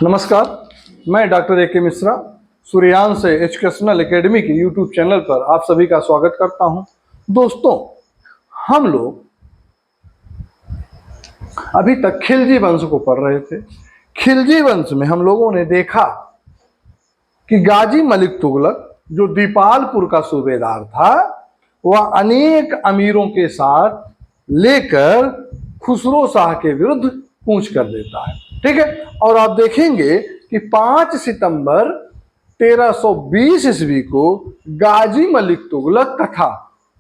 नमस्कार, मैं doctor A के मिश्रा सूर्यांश एजुकेशनल एकेडमी के यूट्यूब चैनल पर आप सभी का स्वागत करता हूं। दोस्तों, हम लोग अभी तक खिलजी वंश को पढ़ रहे थे। खिलजी वंश में हम लोगों ने देखा कि गाजी मलिक तुगलक जो दीपालपुर का सूबेदार था, वह अनेक अमीरों के साथ लेकर खुसरो शाह के विरुद्ध कूच कर देता है। ठीक है, और आप देखेंगे कि 5 सितंबर 1320 ईस्वी को गाजी मलिक तुगलक तथा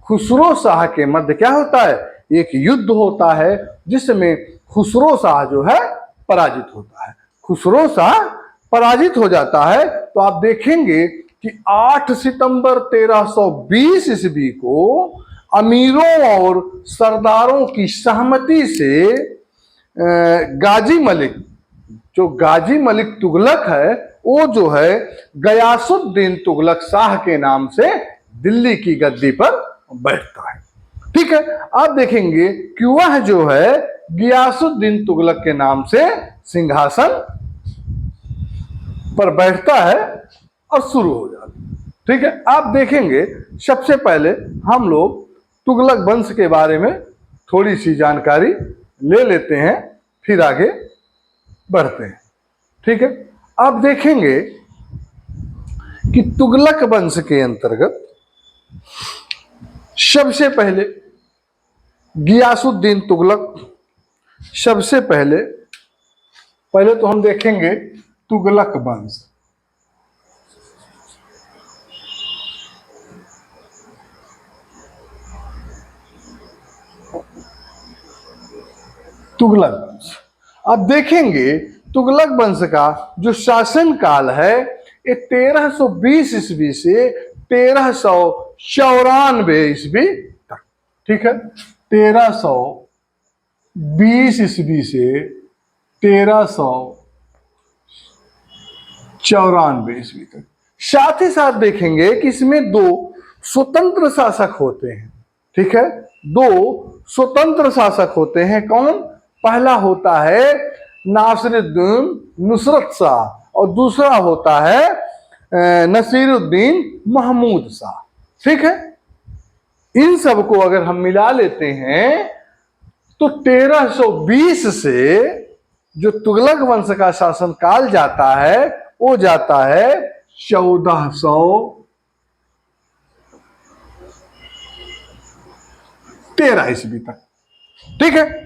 खुसरो शाह के मध्य क्या होता है, एक युद्ध होता है जिसमें खुसरो शाह जो है पराजित होता है। खुसरो शाह पराजित हो जाता है। तो आप देखेंगे कि 8 सितंबर 1320 ईस्वी को अमीरों और सरदारों की सहमति से गाजी मलिक तुगलक है, वो जो है गयासुद्दीन तुगलक शाह के नाम से दिल्ली की गद्दी पर बैठता है। ठीक है, आप देखेंगे कि वह जो है गयासुद्दीन तुगलक के नाम से सिंहासन पर बैठता है और शुरू हो जाता है। ठीक है, आप देखेंगे सबसे पहले हम लोग तुगलक वंश के बारे में थोड़ी सी जानकारी ले लेते हैं, फिर आगे बढ़ते हैं। ठीक है, आप देखेंगे कि तुगलक वंश के अंतर्गत सबसे पहले गियासुद्दीन तुगलक, सबसे पहले तो हम देखेंगे तुगलक वंश। तुगलक वंश आप देखेंगे, तुगलक वंश का जो शासन काल है ये 1320 ईस्वी से 1394 ईस्वी तक। ठीक है, 1320 ईस्वी से 1394 ईस्वी तक। साथ ही साथ देखेंगे कि इसमें 2 स्वतंत्र शासक होते हैं। ठीक है, 2 स्वतंत्र शासक होते हैं। कौन? पहला होता है नासिरुद्दीन नुसरत शाह और दूसरा होता है नसीरुद्दीन महमूद शाह। ठीक है, इन सबको अगर हम मिला लेते हैं तो 1320 से जो तुगलक वंश का शासन काल जाता है वो जाता है 1413 ईस्वी तक। ठीक है,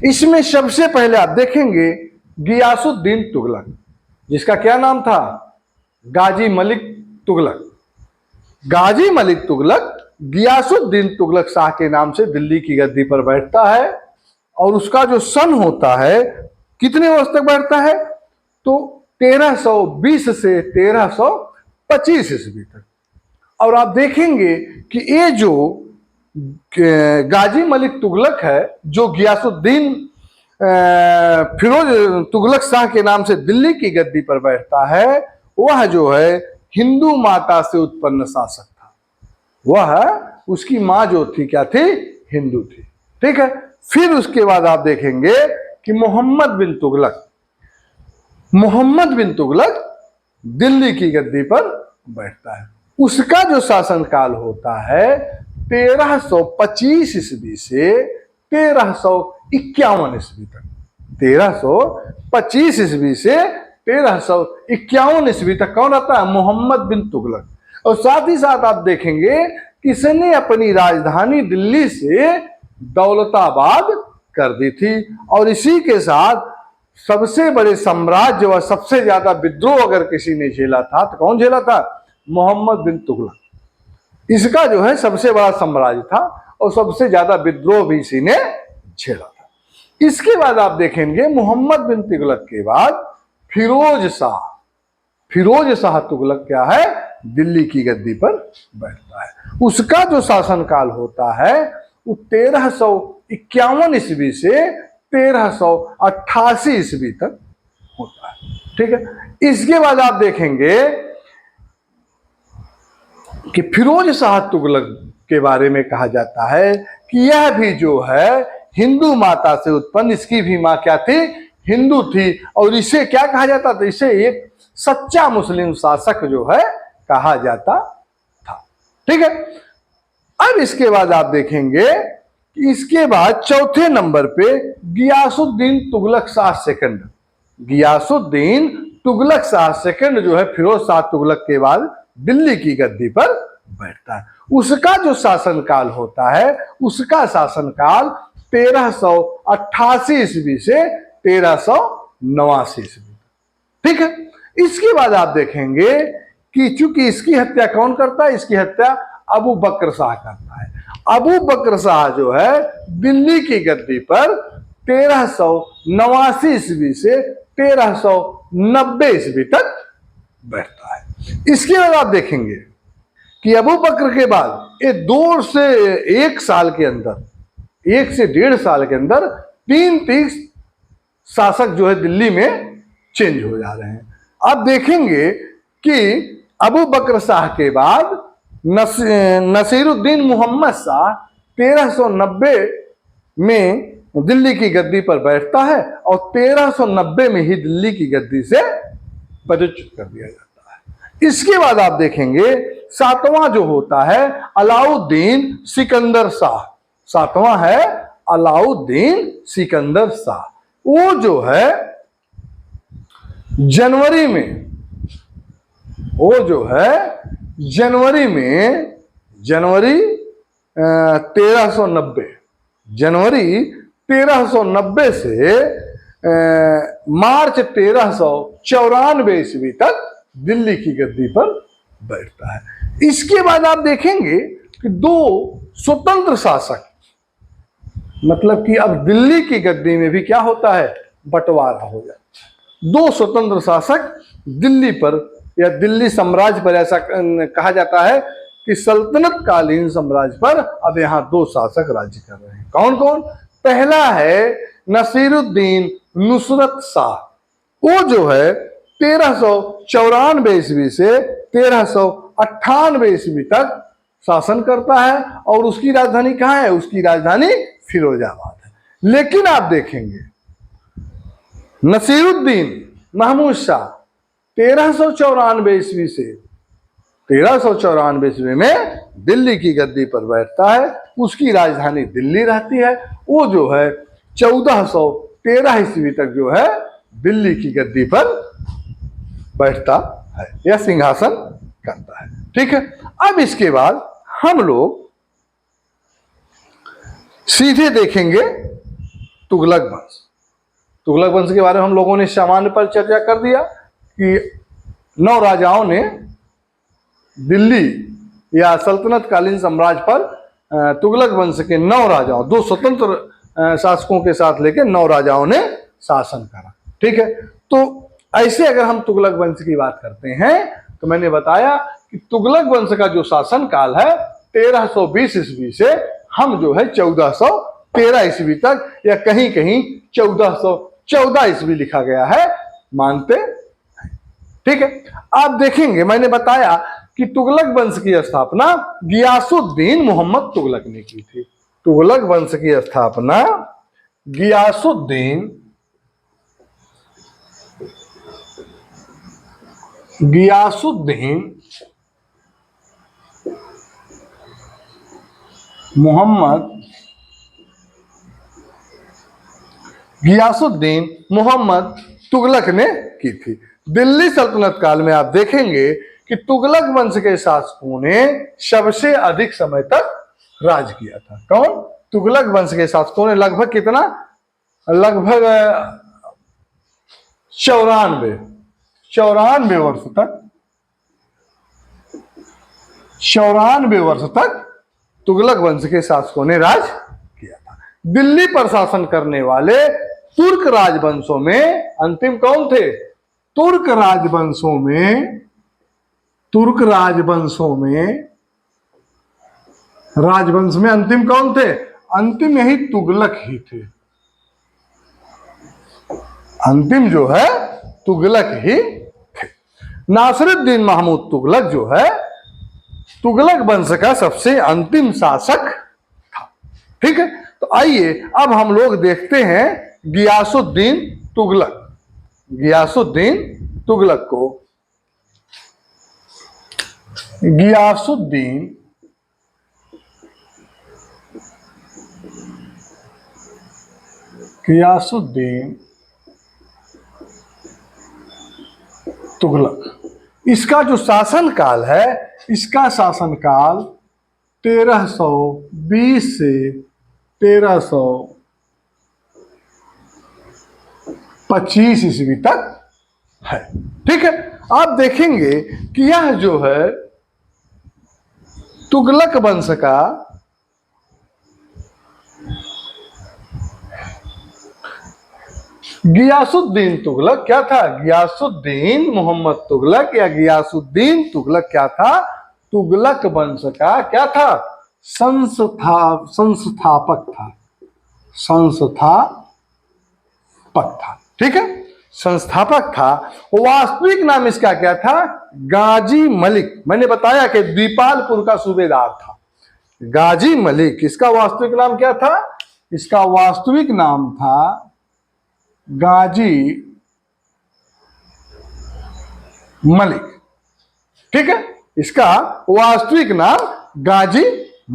इसमें सबसे पहले आप देखेंगे गियासुद्दीन तुगलक, जिसका क्या नाम था? गाजी मलिक तुगलक। गाजी मलिक तुगलक गियासुद्दीन तुगलक शाह के नाम से दिल्ली की गद्दी पर बैठता है और उसका जो सन होता है, कितने वर्ष तक बैठता है? तो 1320 से 1325 ईस्वी तक। और आप देखेंगे कि ये जो गाजी मलिक तुगलक है, जो गियासुद्दीन फिरोज तुगलक शाह के नाम से दिल्ली की गद्दी पर बैठता है, वह जो है हिंदू माता से उत्पन्न शासक था। वह उसकी मां जो थी क्या थी? हिंदू थी। ठीक है, फिर उसके बाद आप देखेंगे कि मोहम्मद बिन तुगलक दिल्ली की गद्दी पर बैठता है। उसका जो शासन काल होता है 1325 ईस्वी से 1351 ईस्वी तक। 1325 ईस्वी से 1351 ईस्वी तक कौन रहता है? मोहम्मद बिन तुगलक। और साथ ही साथ आप देखेंगे कि इसने अपनी राजधानी दिल्ली से दौलताबाद कर दी थी। और इसी के साथ सबसे बड़े साम्राज्य व सबसे ज्यादा विद्रोह अगर किसी ने झेला था तो कौन झेला था? मोहम्मद बिन तुगलक। इसका जो है सबसे बड़ा साम्राज्य था और सबसे ज्यादा विद्रोह भी इसी ने झेला था। इसके बाद आप देखेंगे मोहम्मद बिन तुगलक के बाद फिरोज शाह तुगलक क्या है? दिल्ली की गद्दी पर बैठता है। उसका जो शासन काल होता है वो 1351 ईस्वी से 1388 ईस्वी तक होता है। ठीक है, इसके बाद आप देखेंगे कि फिरोज शाह तुगलक के बारे में कहा जाता है कि यह भी जो है हिंदू माता से उत्पन्न, इसकी भी मां क्या थी? हिंदू थी और इसे क्या कहा जाता था, इसे एक सच्चा मुस्लिम शासक जो है कहा जाता था। ठीक है, अब इसके बाद आप देखेंगे कि इसके बाद चौथे नंबर पे गियासुद्दीन तुगलक शाह सेकंड, गियासुद्दीन तुगलक शाह सेकंड जो है फिरोज शाह तुगलक के बाद दिल्ली की गद्दी पर बैठता है। उसका जो शासनकाल होता है, उसका शासनकाल 1388 ईस्वी से 1389 ईस्वी। ठीक है, इसके बाद आप देखेंगे कि चूंकि इसकी हत्या कौन करता है, इसकी हत्या अबू बकर शाह करता है। अबू बकर शाह जो है दिल्ली की गद्दी पर 1389 ईस्वी से 1390 ईस्वी तक बैठता है। इसके बाद आप देखेंगे कि अबू बकर के बाद ये 2 से 1 साल के अंदर, 1 से 1.5 साल के अंदर 3 शासक जो है दिल्ली में चेंज हो जा रहे हैं। आप देखेंगे कि अबू बकर शाह के बाद नसीरुद्दीन मोहम्मद शाह 1390 में दिल्ली की गद्दी पर बैठता है और 1390 में ही दिल्ली की गद्दी से पदच्युत कर दिया जाता है। इसके बाद आप देखेंगे 7वां जो होता है अलाउद्दीन सिकंदर शाह, 7वां है अलाउद्दीन सिकंदर शाह। वो जो है जनवरी में, वो जो है जनवरी 1390, जनवरी 1390 से मार्च 1394 ईस्वी तक दिल्ली की गद्दी पर बैठता है। इसके बाद आप देखेंगे कि 2 स्वतंत्र शासक, मतलब कि अब दिल्ली की गद्दी में भी क्या होता है, बंटवारा हो जाता है। 2 स्वतंत्र शासक दिल्ली पर या दिल्ली साम्राज्य पर, ऐसा कहा जाता है कि सल्तनत कालीन साम्राज्य पर अब यहाँ 2 शासक राज्य कर रहे हैं। कौन कौन? पहला है नसीरुद्दीन नुसरत शाह, वो जो है 1394 ईस्वी से 1398 ईस्वी तक शासन करता है और उसकी राजधानी कहाँ है? उसकी राजधानी फिरोजाबाद है। लेकिन आप देखेंगे नसीरुद्दीन महमूद शाह 1394 ईस्वी से 1394 ईस्वी में दिल्ली की गद्दी पर बैठता है, उसकी राजधानी दिल्ली रहती है। वो जो है 1413 ईस्वी तक जो है दिल्ली की गद्दी पर बैठता है या सिंहासन करता है। ठीक है, अब इसके बाद हम लोग सीधे देखेंगे तुगलक वंश। तुगलक वंश के बारे में हम लोगों ने सामान्य पर चर्चा कर दिया कि 9 राजाओं ने दिल्ली या सल्तनत कालीन साम्राज्य पर तुगलक वंश के 9 राजाओं, 2 स्वतंत्र शासकों के साथ लेकर 9 राजाओं ने शासन करा। ठीक है, तो ऐसे अगर हम तुगलक वंश की बात करते हैं तो मैंने बताया कि तुगलक वंश का जो शासन काल है 1320 ईस्वी से हम जो है 1413 ईस्वी तक, या कहीं कहीं 1414 ईस्वी लिखा गया है, मानते हैं। ठीक है, आप देखेंगे मैंने बताया कि तुगलक वंश की स्थापना गियासुद्दीन मोहम्मद तुगलक ने की थी। तुगलक वंश की स्थापना गियासुद्दीन मोहम्मद तुगलक ने की थी। दिल्ली सल्तनत काल में आप देखेंगे कि तुगलक वंश के शासकों ने सबसे अधिक समय तक राज किया था। कौन? तुगलक वंश के शासकों ने लगभग कितना? लगभग 94 वर्ष तक, 94 वर्ष तक तुगलक वंश के शासकों ने राज किया था। दिल्ली पर शासन करने वाले तुर्क राजवंशों में अंतिम कौन थे? तुर्क राजवंश में अंतिम कौन थे? अंतिम यही तुगलक ही थे। अंतिम जो है तुगलक ही थे। नासिरुद्दीन महमूद तुगलक जो है तुगलक वंश का सबसे अंतिम शासक था। ठीक है, तो आइए अब हम लोग देखते हैं गियासुद्दीन तुगलक, गियासुद्दीन तुगलक को गियासुद्दीन तुगलक, इसका जो शासनकाल है, इसका शासनकाल 1320 से 1325 ईस्वी तक है। ठीक है, आप देखेंगे कि यह जो है तुगलक वंश का गियासुद्दीन तुगलक क्या था? गियासुद्दीन मोहम्मद तुगलक या गियासुद्दीन तुगलक क्या था? तुगलक वंश का क्या था? संस्थापक था। ठीक है, संस्थापक था। वास्तविक नाम इसका क्या था? गाजी मलिक। मैंने बताया कि दीपालपुर का सूबेदार था गाजी मलिक। इसका वास्तविक नाम क्या था? इसका वास्तविक नाम था गाजी मलिक। ठीक है, इसका वास्तविक नाम गाजी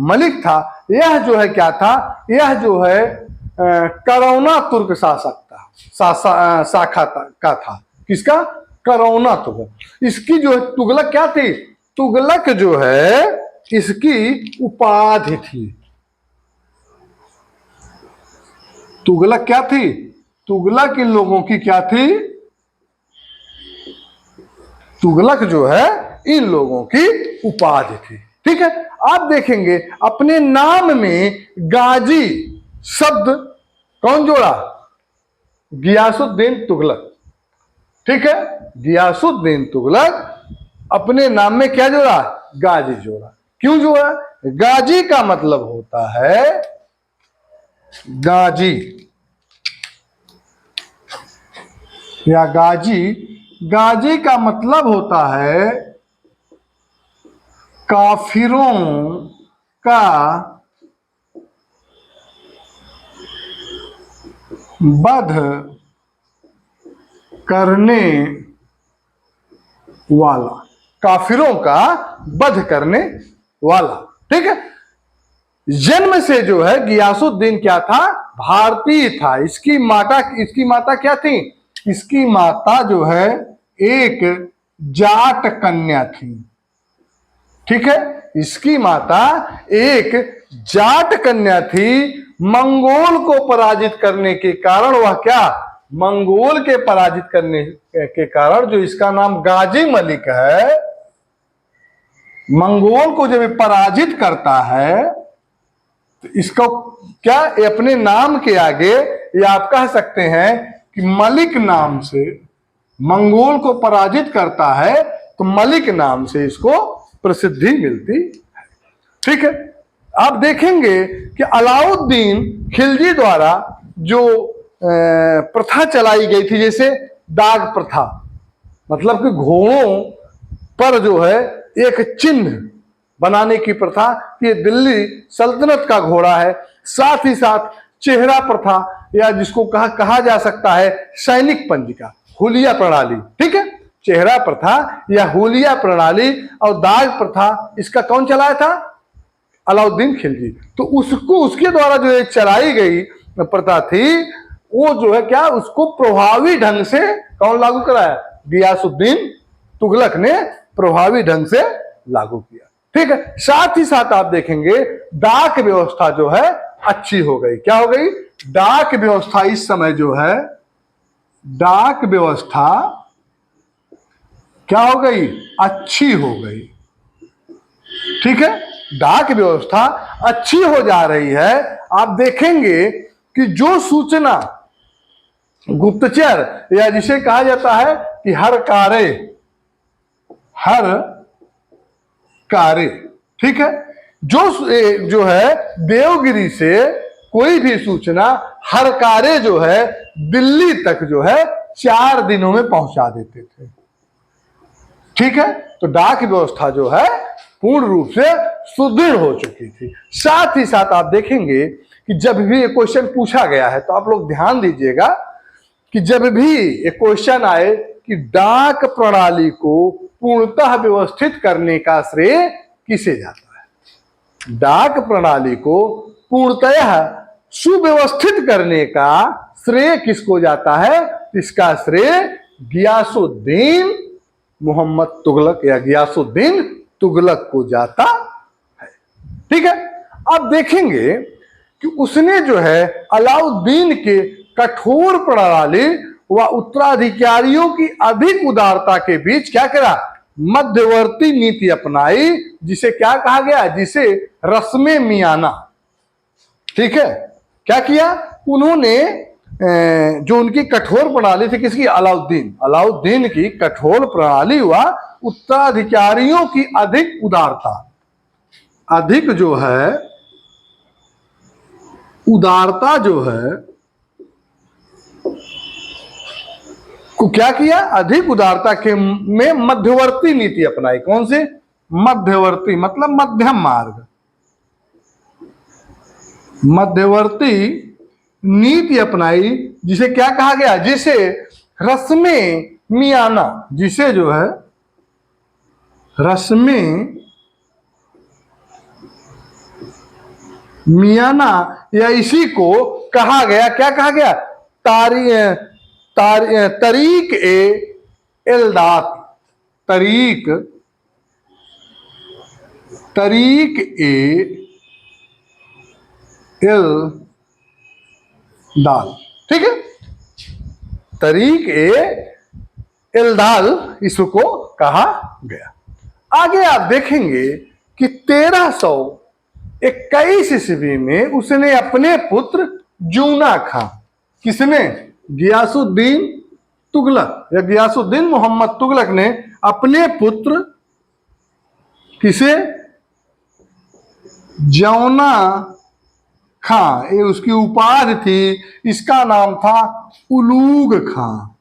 मलिक था। यह जो है क्या था? यह जो है करौना तुर्क शासक था, शाखा का था। किसका? करौना तुगलक। इसकी जो है तुगलक क्या थी? तुगलक जो है इसकी उपाधि थी। तुगलक क्या थी? तुगलक इन लोगों की क्या थी? तुगलक जो है इन लोगों की उपाधि थी। ठीक है, आप देखेंगे अपने नाम में गाजी शब्द कौन जोड़ा? गियासुद्दीन तुगलक। ठीक है, गियासुद्दीन तुगलक अपने नाम में क्या जोड़ा? गाजी जोड़ा। क्यों जोड़ा? गाजी का मतलब होता है गाजी या गाजी का मतलब होता है काफिरों का वध करने वाला। काफिरों का वध करने वाला। ठीक है, जन्म से जो है गियासुद्दीन क्या था? भारतीय था। इसकी माता क्या थी? इसकी माता जो है एक जाट कन्या थी। ठीक है, इसकी माता एक जाट कन्या थी। मंगोल को पराजित करने के कारण वह क्या? मंगोल के पराजित करने के कारण जो इसका नाम गाजी मलिक है, मंगोल को जब पराजित करता है तो इसको क्या अपने नाम के आगे या आप कह सकते हैं कि मलिक नाम से मंगोल को पराजित करता है तो मलिक नाम से इसको प्रसिद्धि मिलती है। ठीक है, आप देखेंगे कि अलाउद्दीन खिलजी द्वारा जो प्रथा चलाई गई थी, जैसे दाग प्रथा, मतलब कि घोड़ों पर जो है एक चिन्ह बनाने की प्रथा, ये दिल्ली सल्तनत का घोड़ा है। साथ ही साथ चेहरा प्रथा या जिसको कहा जा सकता है सैनिक पंजिका, हुलिया प्रणाली। ठीक है, चेहरा प्रथा या हुलिया प्रणाली और दाग प्रथा इसका कौन चलाया था? अलाउद्दीन खिलजी। तो उसके द्वारा जो एक चलाई गई प्रथा थी वो जो है क्या, उसको प्रभावी ढंग से कौन लागू कराया? गियासुद्दीन तुगलक ने प्रभावी ढंग से लागू किया। ठीक है, साथ ही साथ आप देखेंगे डाक व्यवस्था जो है अच्छी हो गई। क्या हो गई? डाक व्यवस्था इस समय जो है, डाक व्यवस्था क्या हो गई? अच्छी हो गई। ठीक है, डाक व्यवस्था अच्छी हो जा रही है। आप देखेंगे कि जो सूचना गुप्तचर या जिसे कहा जाता है कि हर कार्य, ठीक है, जो है देवगिरी से कोई भी सूचना हर कार्य जो है दिल्ली तक जो है 4 दिनों में पहुंचा देते थे। ठीक है, तो डाक व्यवस्था जो है पूर्ण रूप से सुदृढ़ हो चुकी थी। साथ ही साथ आप देखेंगे कि जब भी ये क्वेश्चन पूछा गया है तो आप लोग ध्यान दीजिएगा कि जब भी एक क्वेश्चन आए कि डाक प्रणाली को पूर्णतः व्यवस्थित करने का श्रेय किसे जाता है, डाक प्रणाली को पूर्णतः सुव्यवस्थित करने का श्रेय किसको जाता है, इसका श्रेय गियासुद्दीन मोहम्मद तुगलक या गियासुद्दीन तुगलक को जाता है। ठीक है, अब देखेंगे कि उसने जो है अलाउद्दीन के कठोर प्रणाली व उत्तराधिकारियों की अधिक उदारता के बीच क्या करा, मध्यवर्ती नीति अपनाई, जिसे क्या कहा गया, जिसे रस्मे मियाना। ठीक है, क्या किया उन्होंने, जो उनकी कठोर प्रणाली थी, किसकी, अलाउद्दीन की कठोर प्रणाली व उत्तराधिकारियों की अधिक उदारता, अधिक जो है उदारता जो है को क्या किया, अधिक उदारता के में मध्यवर्ती नीति अपनाई। कौन सी, मध्यवर्ती मतलब मध्यम मार्ग, मध्यवर्ती नीति अपनाई, जिसे क्या कहा गया, जिसे रस्मे मियाना, जिसे जो है रस्मे मियाना या इसी को कहा गया, क्या कहा गया, तरीक ए इल्दात, तरीक ए इल्दाल। ठीक है, तरीक ए इल्दाल इसको कहा गया। आगे आप देखेंगे कि 1321 ईस्वी में उसने अपने पुत्र जूना खां, किसने, गियासुद्दीन तुगलक या गियासुद्दीन मोहम्मद तुगलक ने अपने पुत्र किसे, जौना खां, ये उसकी उपाधि थी, इसका नाम था उलूग खां।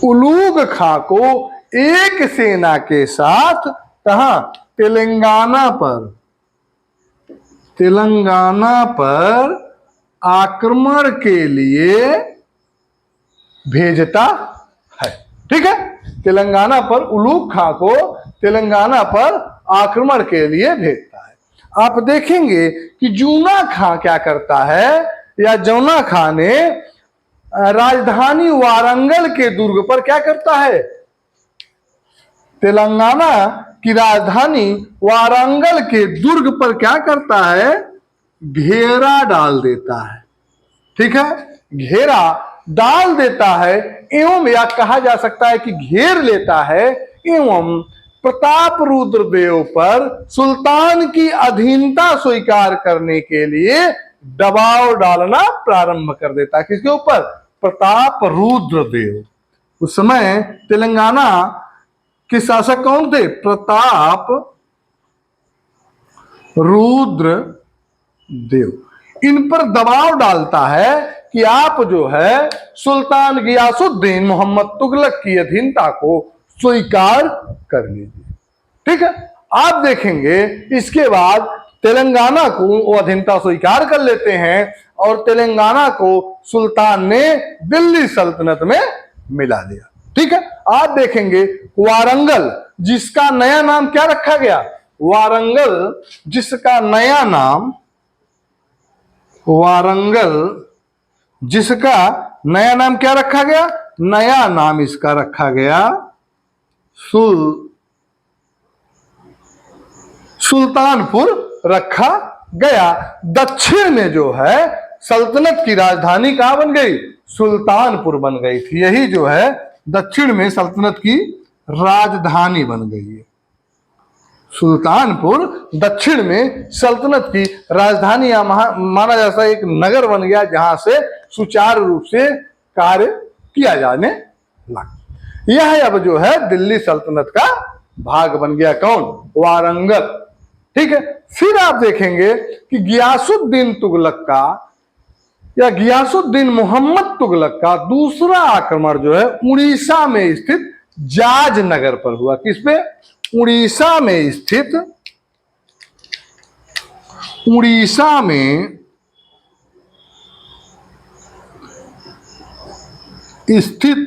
उलूग खां को एक सेना के साथ कहां, तेलंगाना पर आक्रमण के लिए भेजता है। ठीक है, तेलंगाना पर उलूग खां को तेलंगाना पर आक्रमण के लिए भेजता है। आप देखेंगे कि जूना खां क्या करता है, या जौना खां ने राजधानी वारंगल के दुर्ग पर क्या करता है, तेलंगाना की राजधानी वारंगल के दुर्ग पर क्या करता है, घेरा डाल देता है। ठीक है, घेरा डाल देता है एवं, या कहा जा सकता है कि घेर लेता है एवं प्रताप रुद्र देव पर सुल्तान की अधीनता स्वीकार करने के लिए दबाव डालना प्रारंभ कर देता है। किसके ऊपर, प्रताप रुद्र देव। उस समय तेलंगाना के शासक कौन थे, प्रताप रुद्र देव। इन पर दबाव डालता है कि आप जो है सुल्तान गियासुद्दीन मोहम्मद तुगलक की अधीनता को स्वीकार कर लीजिए। ठीक है, आप देखेंगे इसके बाद तेलंगाना को वो अधीनता स्वीकार कर लेते हैं और तेलंगाना को सुल्तान ने दिल्ली सल्तनत में मिला दिया। ठीक है, आप देखेंगे वारंगल, जिसका नया नाम क्या रखा गया, वारंगल जिसका नया नाम, वारंगल जिसका नया नाम क्या रखा गया, नया नाम इसका रखा गया सुल्तानपुर रखा गया। दक्षिण में जो है सल्तनत की राजधानी कहां बन गई, सुल्तानपुर बन गई थी। यही जो है दक्षिण में सल्तनत की राजधानी बन गई है। सुल्तानपुर दक्षिण में सल्तनत की राजधानी या माना जैसा एक नगर बन गया, जहां से सुचारू रूप से कार्य किया जाने लगा। यह अब जो है दिल्ली सल्तनत का भाग बन गया। कौन, वारंगल। ठीक है, फिर आप देखेंगे कि गियासुद्दीन तुगलक का या गियासुद्दीन मोहम्मद तुगलक का दूसरा आक्रमण जो है उड़ीसा में स्थित जाज नगर पर हुआ। किस पे, उड़ीसा में स्थित, उड़ीसा में स्थित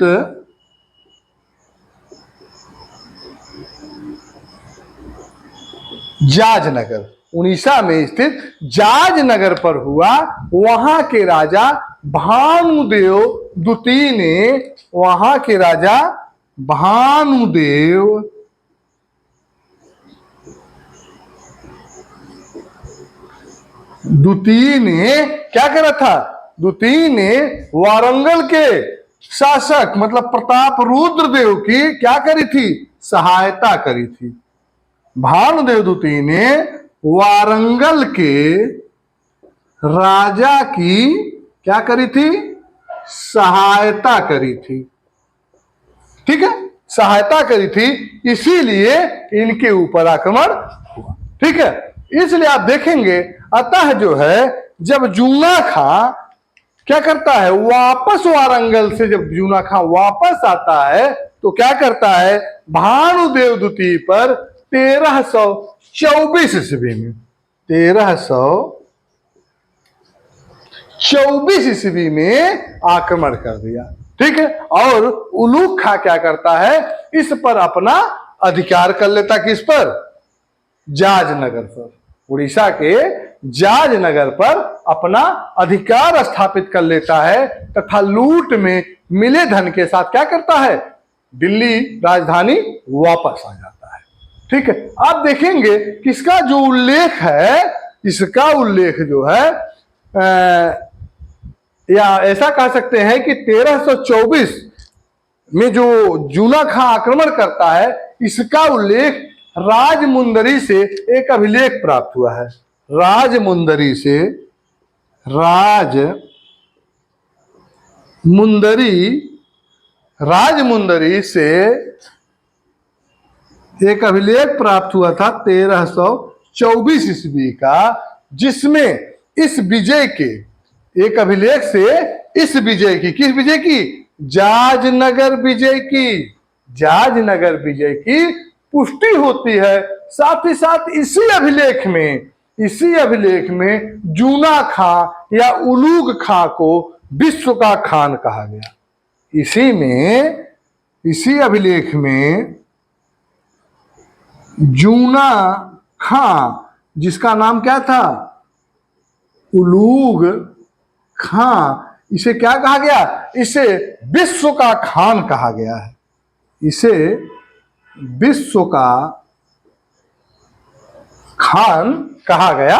जाज नगर, उड़ीसा में स्थित जाज नगर पर हुआ। वहां के राजा भानुदेव द्वितीय ने, वहां के राजा भानुदेव द्वितीय ने क्या करा था? द्वितीय ने वारंगल के शासक मतलब प्रताप रुद्र देव की क्या करी थी? सहायता करी थी। भानुदेव द्वितीय ने वारंगल के राजा की क्या करी थी? सहायता करी थी। ठीक है, सहायता करी थी, इसीलिए इनके ऊपर आक्रमण हुआ। ठीक है, इसलिए आप देखेंगे अतः जो है जब जूना खां क्या करता है, वापस वारंगल से जब जूना खां वापस आता है तो क्या करता है? भानुदेव द्वितीय पर 1324 ईस्वी में 1324 ईस्वी में आक्रमण कर दिया। ठीक है, और उलूग खां क्या करता है? इस पर अपना अधिकार कर लेता। किस पर? जाज नगर पर, उड़ीसा के जाज नगर पर अपना अधिकार स्थापित कर लेता है तथा लूट में मिले धन के साथ क्या करता है? दिल्ली राजधानी वापस आ जाता है। ठीक है, आप देखेंगे किसका जो उल्लेख है, इसका उल्लेख जो है या ऐसा कह सकते हैं कि 1324 में जो जूना खां आक्रमण करता है, इसका उल्लेख राजमुंदरी से एक अभिलेख प्राप्त हुआ है। राजमुंदरी से एक अभिलेख प्राप्त हुआ था 1324 ईस्वी का, जिसमें इस विजय के एक अभिलेख से इस विजय की, किस विजय की? जाजनगर विजय की, जाजनगर विजय की पुष्टि होती है। साथ ही साथ इसी अभिलेख में जूना खां या उलूग खां को विश्व का खान कहा गया। इसी अभिलेख में जूना खां, जिसका नाम क्या था? उलूग खां, इसे क्या कहा गया? इसे विश्व का खान कहा गया है। इसे विश्व का खान कहा गया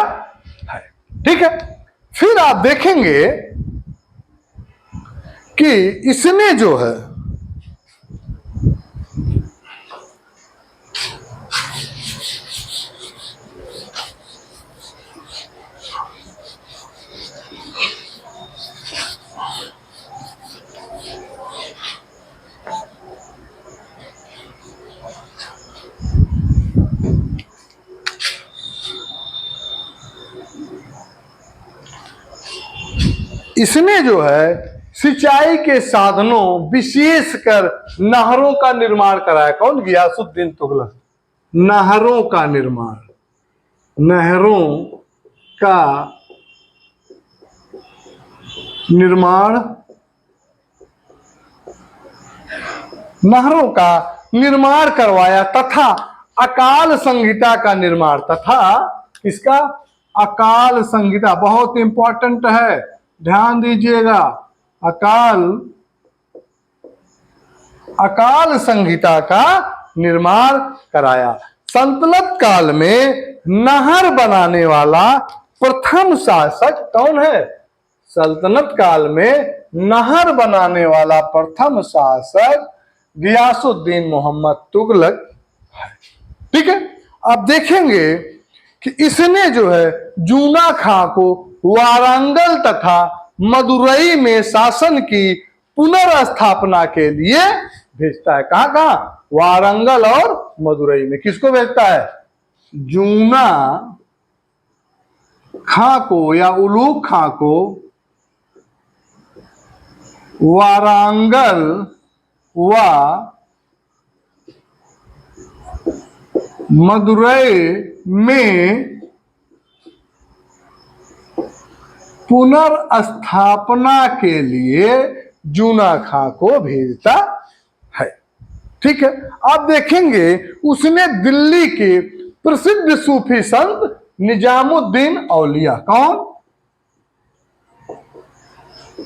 है। ठीक है, फिर आप देखेंगे कि इसने जो है सिंचाई के साधनों विशेषकर नहरों का निर्माण कराया। कौन? गियासुद्दीन तुगलक। नहरों का निर्माण करवाया तथा अकाल संहिता का निर्माण, तथा इसका अकाल संहिता बहुत इंपॉर्टेंट है, ध्यान दीजिएगा। अकाल संहिता का निर्माण कराया। सल्तनत काल में नहर बनाने वाला प्रथम शासक कौन है? सल्तनत काल में नहर बनाने वाला प्रथम शासक गियासुद्दीन मोहम्मद तुगलक है। ठीक है, आप देखेंगे कि इसने जो है जूना खां को वारंगल तथा मदुरई में शासन की पुनर्स्थापना के लिए भेजता है। कहां कहां? वारंगल और मदुरई में। किसको भेजता है? जूना खां को या उलूग खां को वारंगल व मदुरई में पुनर्स्थापना के लिए जूना खां को भेजता है। ठीक है, आप देखेंगे उसने दिल्ली के प्रसिद्ध सूफी संत निजामुद्दीन औलिया, कौन?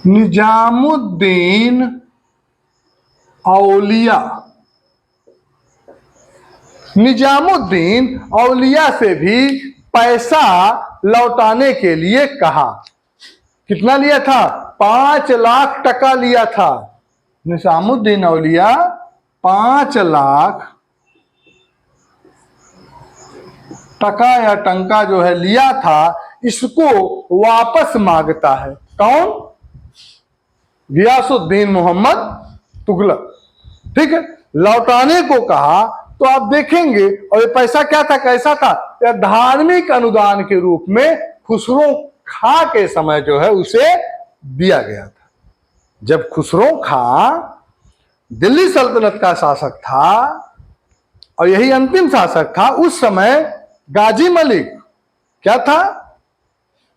निजामुद्दीन औलिया, निजामुद्दीन औलिया से भी पैसा लौटाने के लिए कहा। कितना लिया था? 5 लाख टका लिया था। निजामुद्दीन औलिया 5 लाख टका या टंका जो है लिया था, इसको वापस मांगता है। कौन? गियासुद्दीन मोहम्मद तुगलक। ठीक है, लौटाने को कहा। तो आप देखेंगे, और ये पैसा क्या था, कैसा था? यह धार्मिक अनुदान के रूप में खुसरो खां के समय जो है उसे दिया गया था। जब खुसरो खां दिल्ली सल्तनत का शासक था और यही अंतिम शासक था, उस समय गाजी मलिक क्या था?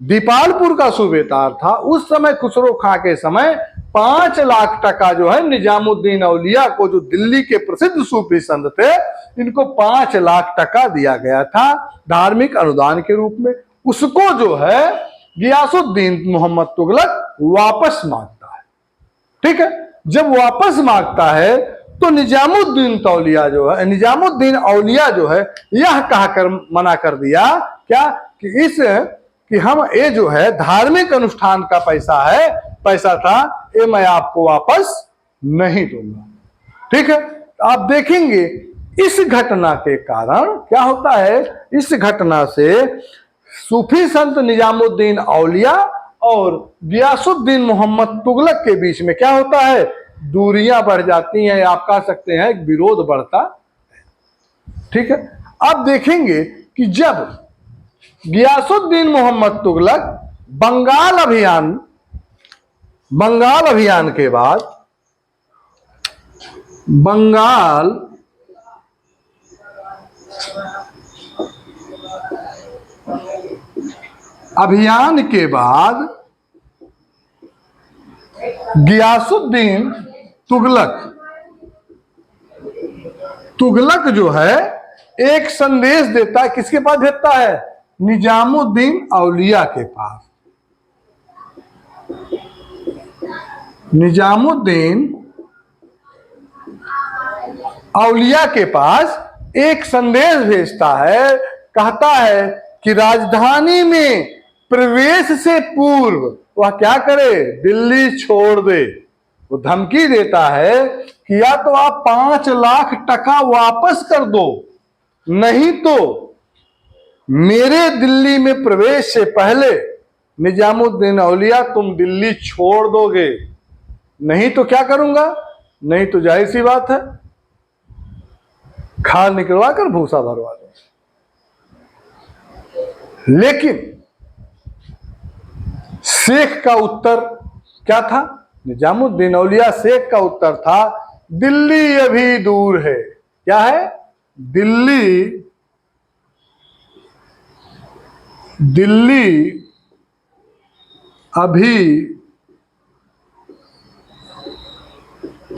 दीपालपुर का सूबेदार था। उस समय खुसरो खां के समय 5 लाख टका जो है निजामुद्दीन औलिया को, जो दिल्ली के प्रसिद्ध सूफी संत थे, इनको 5 लाख टका दिया गया था धार्मिक अनुदान के रूप में। उसको जो है गियासुद्दीन मोहम्मद तुगलक वापस मांगता है। ठीक है, जब वापस मांगता है तो निजामुद्दीन औलिया जो है, निजामुद्दीन औलिया जो है, यह कहकर मना कर दिया क्या कि हम ये जो है धार्मिक अनुष्ठान का पैसा था, ये मैं आपको वापस नहीं दूंगा। ठीक है, आप देखेंगे इस घटना के कारण क्या होता है, इस घटना से सूफी संत निजामुद्दीन औलिया और गियासुद्दीन मोहम्मद तुगलक के बीच में क्या होता है? दूरियां बढ़ जाती हैं, आप कह सकते हैं विरोध बढ़ता है। ठीक है, आप देखेंगे कि जब गियासुद्दीन मोहम्मद तुगलक बंगाल अभियान के बाद गियासुद्दीन तुगलक जो है एक संदेश देता है। किसके पास देता है? निजामुद्दीन औलिया के पास। निजामुद्दीन औलिया के पास एक संदेश भेजता है, कहता है कि राजधानी में प्रवेश से पूर्व वह क्या करे? दिल्ली छोड़ दे। वो धमकी देता है कि या तो आप 5 लाख टका वापस कर दो, नहीं तो मेरे दिल्ली में प्रवेश से पहले निजामुद्दीन औलिया तुम दिल्ली छोड़ दोगे, नहीं तो क्या करूंगा? नहीं तो जाहिर सी बात है खाल निकलवा कर भूसा भरवा दो। लेकिन शेख का उत्तर क्या था? निजामुद्दीन औलिया शेख का उत्तर था, दिल्ली अभी दूर है। क्या है? दिल्ली अभी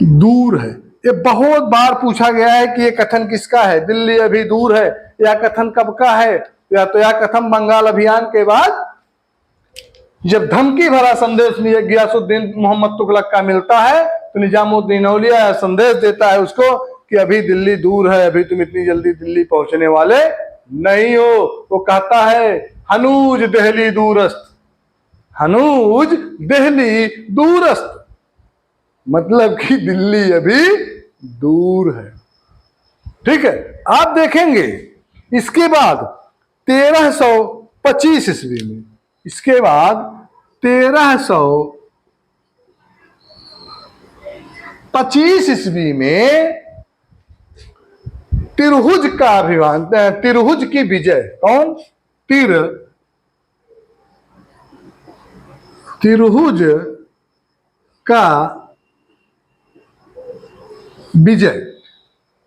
दूर है। ये बहुत बार पूछा गया है कि ये कथन किसका है, दिल्ली अभी दूर है, या कथन कब का है? या तो यह कथन बंगाल अभियान के बाद जब धमकी भरा संदेश गियासुद्दीन मोहम्मद तुगलक का मिलता है, तो निजामुद्दीन औलिया संदेश देता है उसको कि अभी दिल्ली दूर है, अभी तुम इतनी जल्दी दिल्ली पहुंचने वाले नहीं हो। वो कहता है हनूज दिल्ली दूरस्त, हनूज दिल्ली दूरस्त, मतलब कि दिल्ली अभी दूर है। ठीक है, आप देखेंगे इसके बाद 1325 ईस्वी में, इसके बाद 1325 ईस्वी में तिरहुज का अभियान, तिरहुज की विजय। कौन? तिरहुज का विजय।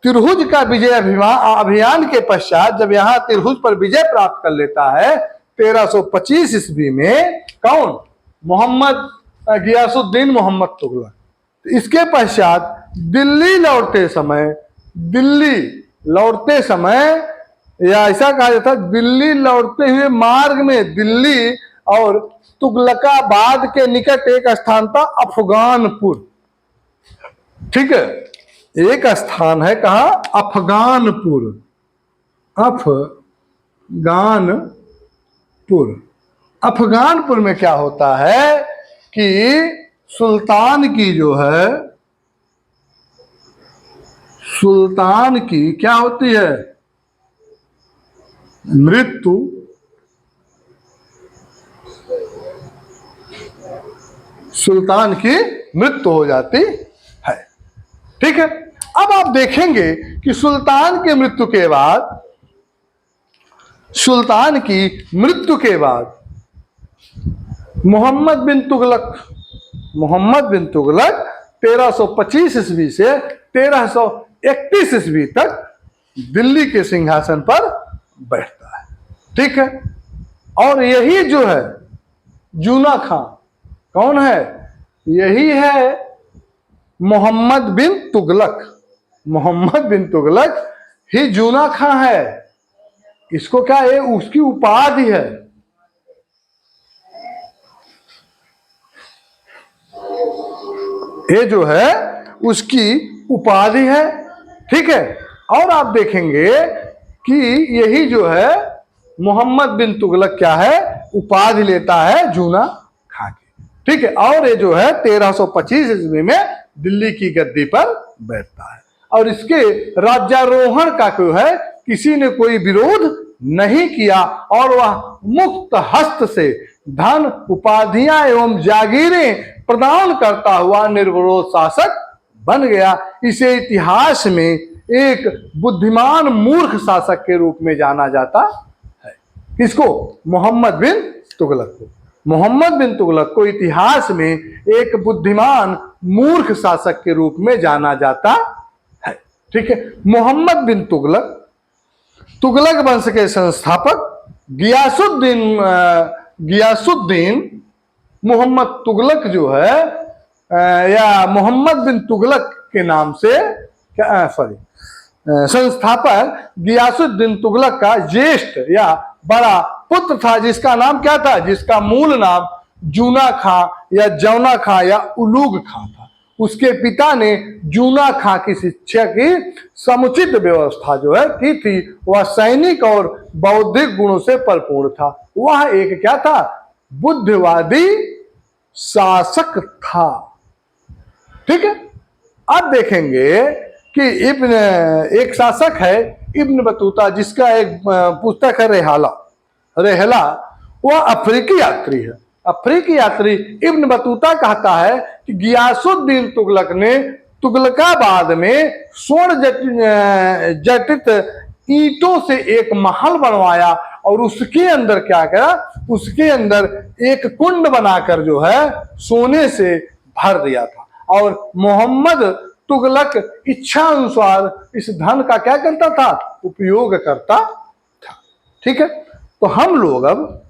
तिरहुज का विजय अभियान के पश्चात जब यहां तिरहुज पर विजय प्राप्त कर लेता है 1325 ईस्वी में, कौन? गियासुद्दीन मोहम्मद तुगलक। तो इसके पश्चात दिल्ली लौटते समय या ऐसा कहा जाता है, दिल्ली लौटते हुए मार्ग में दिल्ली और तुगलकाबाद के निकट एक स्थान था अफगानपुर। ठीक है, एक स्थान है कहा अफगानपुर। अफगानपुर में क्या होता है कि सुल्तान की क्या होती है, मृत्यु हो जाती है। ठीक है, अब आप देखेंगे कि सुल्तान की मृत्यु के बाद मोहम्मद बिन तुगलक 1325 ईस्वी से 1331 ईस्वी तक दिल्ली के सिंहासन पर बैठता है। ठीक है, और यही जो है जूना खां कौन है, यही है मोहम्मद बिन तुगलक ही जूना खां है। इसको क्या है, उसकी उपाधि है। ये जो है उसकी उपाधि है। ठीक है, और आप देखेंगे कि यही जो है मोहम्मद बिन तुगलक क्या है, उपाधि लेता है जूना खां की। ठीक है, और ये जो है 1325 ईस्वी में दिल्ली की गद्दी पर बैठता है, और इसके राज्यारोहण का जो है किसी ने कोई विरोध नहीं किया, और वह मुक्त हस्त से धन, उपाधियां एवं जागीरें प्रदान करता हुआ निर्विरोध शासक बन गया। इसे इतिहास में एक बुद्धिमान मूर्ख शासक के रूप में जाना जाता है। किसको, मोहम्मद बिन तुगलक को इतिहास में एक बुद्धिमान मूर्ख शासक के रूप में जाना जाता है। ठीक है, मोहम्मद बिन तुगलक वंश के संस्थापक गियासुद्दीन मोहम्मद तुगलक जो है, या मोहम्मद बिन तुगलक के नाम से संस्थापक गियासुद्दीन तुगलक का ज्येष्ठ या बड़ा पुत्र था, जिसका नाम क्या था, जिसका मूल नाम जूना खां या जौना खां या उलूग खां था। उसके पिता ने जूना खां की शिक्षा की समुचित व्यवस्था जो है की थी। वह सैनिक और बौद्धिक गुणों से परिपूर्ण था। वह एक क्या था, बुद्धिवादी शासक था। ठीक है, अब देखेंगे कि एक शासक है इब्न बतूता, जिसका एक पुस्तक है रेहला। वह अफ्रीकी यात्री है। अफ्रीकी यात्री इब्न बतूता कहता है कि गियासुद्दीन तुगलक ने तुगलकाबाद में स्वर्ण जटित ईंटों से एक महल बनवाया, और उसके अंदर क्या करा, उसके अंदर एक कुंड बनाकर जो है सोने से भर दिया था, और मोहम्मद तुगलक इच्छा अनुसार इस धन का क्या करता था, उपयोग करता था। ठीक है, तो हम लोग अब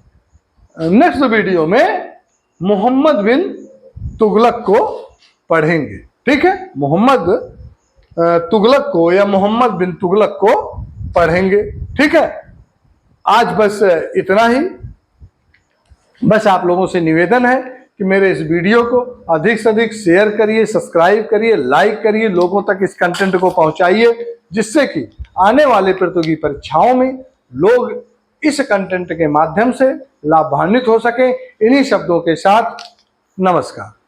नेक्स्ट वीडियो में मोहम्मद बिन तुगलक को पढ़ेंगे। ठीक है, मोहम्मद तुगलक को या मोहम्मद बिन तुगलक को पढ़ेंगे। ठीक है, आज बस इतना ही। बस आप लोगों से निवेदन है कि मेरे इस वीडियो को अधिक से अधिक शेयर करिए, सब्सक्राइब करिए, लाइक करिए, लोगों तक इस कंटेंट को पहुंचाइए, जिससे कि आने वाले प्रतियोगी परीक्षाओं में लोग इस कंटेंट के माध्यम से लाभान्वित हो सके। इन्हीं शब्दों के साथ नमस्कार।